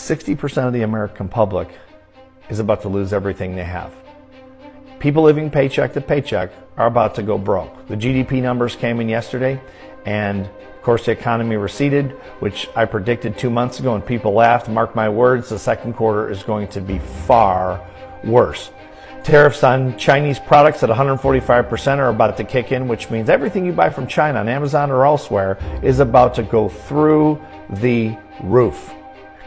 60% of the American public is about to lose everything they have. People living paycheck to paycheck are about to go broke. The GDP numbers came in yesterday, and of course the economy receded, which I predicted 2 months ago, and people laughed. Mark my words, the second quarter is going to be far worse. Tariffs on Chinese products at 145% are about to kick in, which means everything you buy from China on Amazon or elsewhere is about to go through the roof.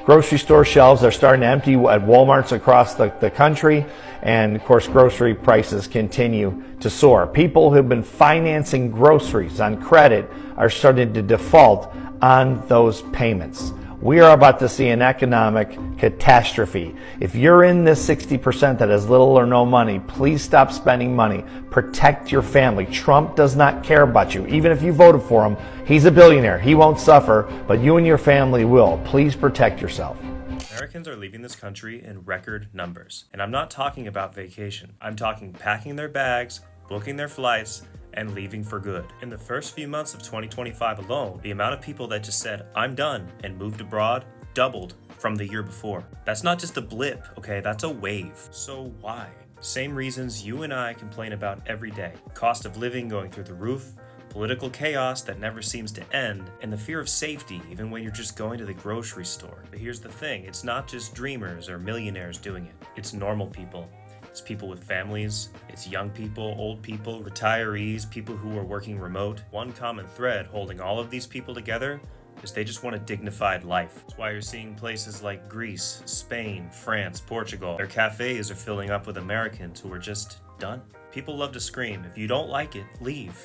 Grocery store shelves are starting to empty at Walmarts across the country, and of course grocery prices continue to soar. People who've been financing groceries on credit are starting to default on those payments. We are about to see an economic catastrophe. If you're in this 60% that has little or no money, please stop spending money. Protect your family. Trump does not care about you. Even if you voted for him, he's a billionaire. He won't suffer, but you and your family will. Please protect yourself. Americans are leaving this country in record numbers. And I'm not talking about vacation. I'm talking packing their bags, booking their flights, and leaving for good. In the first few months of 2025 alone, the amount of people that just said, "I'm done," and moved abroad doubled from the year before. That's not just a blip, okay? That's a wave. So why? Same reasons you and I complain about every day. Cost of living going through the roof, political chaos that never seems to end, and the fear of safety even when you're just going to the grocery store. But here's the thing, it's not just dreamers or millionaires doing it. It's normal people. It's people with families, it's young people, old people, retirees, people who are working remote. One common thread holding all of these people together is they just want a dignified life. That's why you're seeing places like Greece, Spain, France, Portugal. Their cafes are filling up with Americans who are just done. People love to scream, if you don't like it, leave.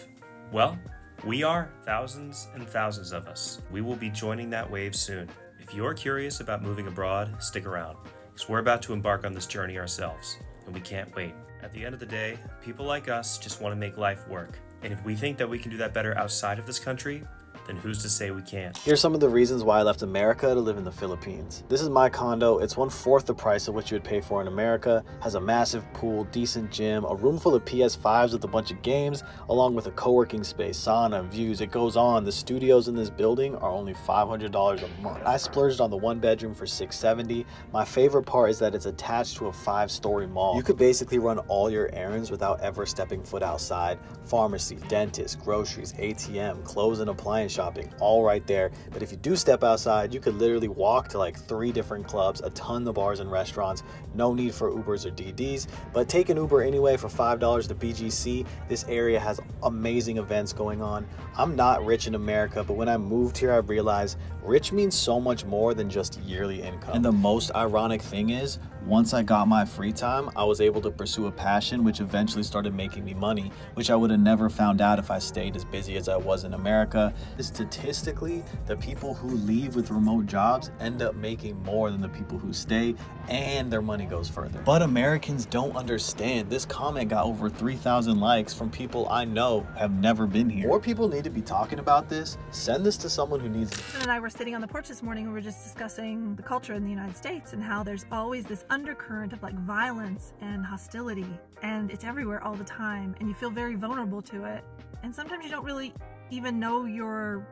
Well, we are, thousands and thousands of us. We will be joining that wave soon. If you're curious about moving abroad, stick around, because we're about to embark on this journey ourselves. And we can't wait. At the end of the day, people like us just want to make life work. And if we think that we can do that better outside of this country, then who's to say we can't? Here's some of the reasons why I left America to live in the Philippines. This is my condo. It's 1/4 the price of what you would pay for in America, has a massive pool, decent gym, a room full of PS5s with a bunch of games, along with a co-working space, sauna, views. It goes on. The studios in this building are only $500 a month. I splurged on the 1-bedroom for $670. My favorite part is that it's attached to a 5-story mall. You could basically run all your errands without ever stepping foot outside. Pharmacy, dentist, groceries, ATM, clothes and appliance shopping, all right there. But if you do step outside, you could literally walk to like 3 different clubs, a ton of bars and restaurants, no need for Ubers or DDs. But take an Uber anyway for $5 to BGC. This area has amazing events going on. I'm not rich in America, but when I moved here, I realized rich means so much more than just yearly income. And the most ironic thing is, once I got my free time, I was able to pursue a passion which eventually started making me money, which I would have never found out if I stayed as busy as I was in America. Statistically, the people who leave with remote jobs end up making more than the people who stay, and their money goes further. But Americans don't understand. This comment got over 3,000 likes from people I know have never been here. More people need to be talking about this. Send this to someone who needs it. And I were sitting on the porch this morning and we were just discussing the culture in the United States and how there's always this undercurrent of like violence and hostility, and it's everywhere all the time, and you feel very vulnerable to it, and sometimes you don't really even know you're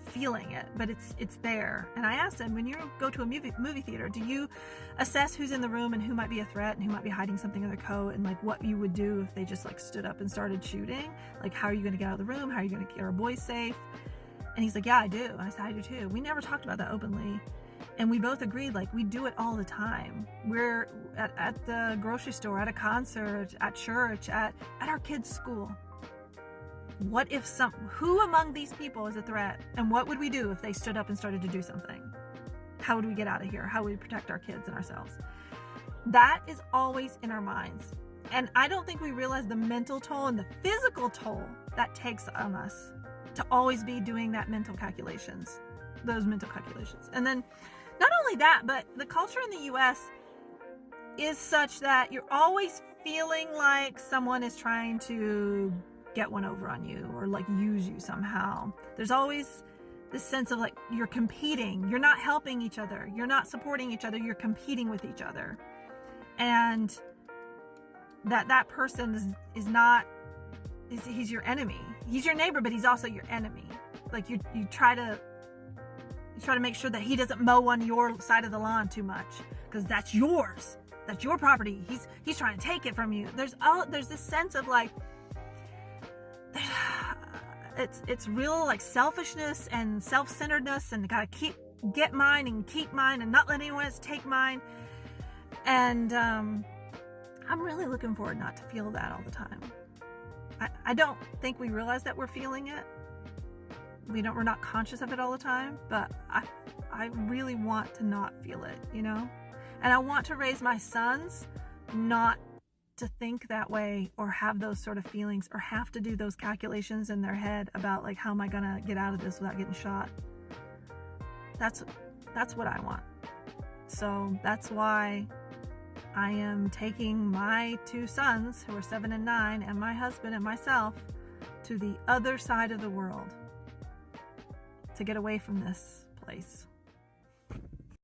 feeling it, but it's there. And I asked them, when you go to a movie theater, do you assess who's in the room and who might be a threat and who might be hiding something in their coat, and like what you would do if they just like stood up and started shooting? Like, how are you going to get out of the room? How are you going to keep our boys safe? And he's like, yeah, I do. And I said, I do too. We never talked about that openly. And we both agreed, like, we do it all the time. We're at the grocery store, at a concert, at church, at our kids' school. What if who among these people is a threat? And what would we do if they stood up and started to do something? How would we get out of here? How would we protect our kids and ourselves? That is always in our minds. And I don't think we realize the mental toll and the physical toll that takes on us to always be doing those mental calculations. And then not only that, but the culture in the US is such that you're always feeling like someone is trying to get one over on you or like use you somehow. There's always this sense of like you're competing, you're not helping each other, you're not supporting each other, you're competing with each other. And that person he's your enemy. He's your neighbor, but he's also your enemy. Like you try to You try to make sure that he doesn't mow on your side of the lawn too much, because that's yours. That's your property. He's trying to take it from you. There's this sense of like, it's real like selfishness and self-centeredness, and gotta get mine and keep mine and not let anyone else take mine. And I'm really looking forward not to feel that all the time. I don't think we realize that we're feeling it. We're not conscious of it all the time, but I really want to not feel it, you know? And I want to raise my sons not to think that way or have those sort of feelings or have to do those calculations in their head about like, how am I gonna get out of this without getting shot? That's what I want. So that's why I am taking my two sons, who are 7 and 9, and my husband and myself to the other side of the world to get away from this place.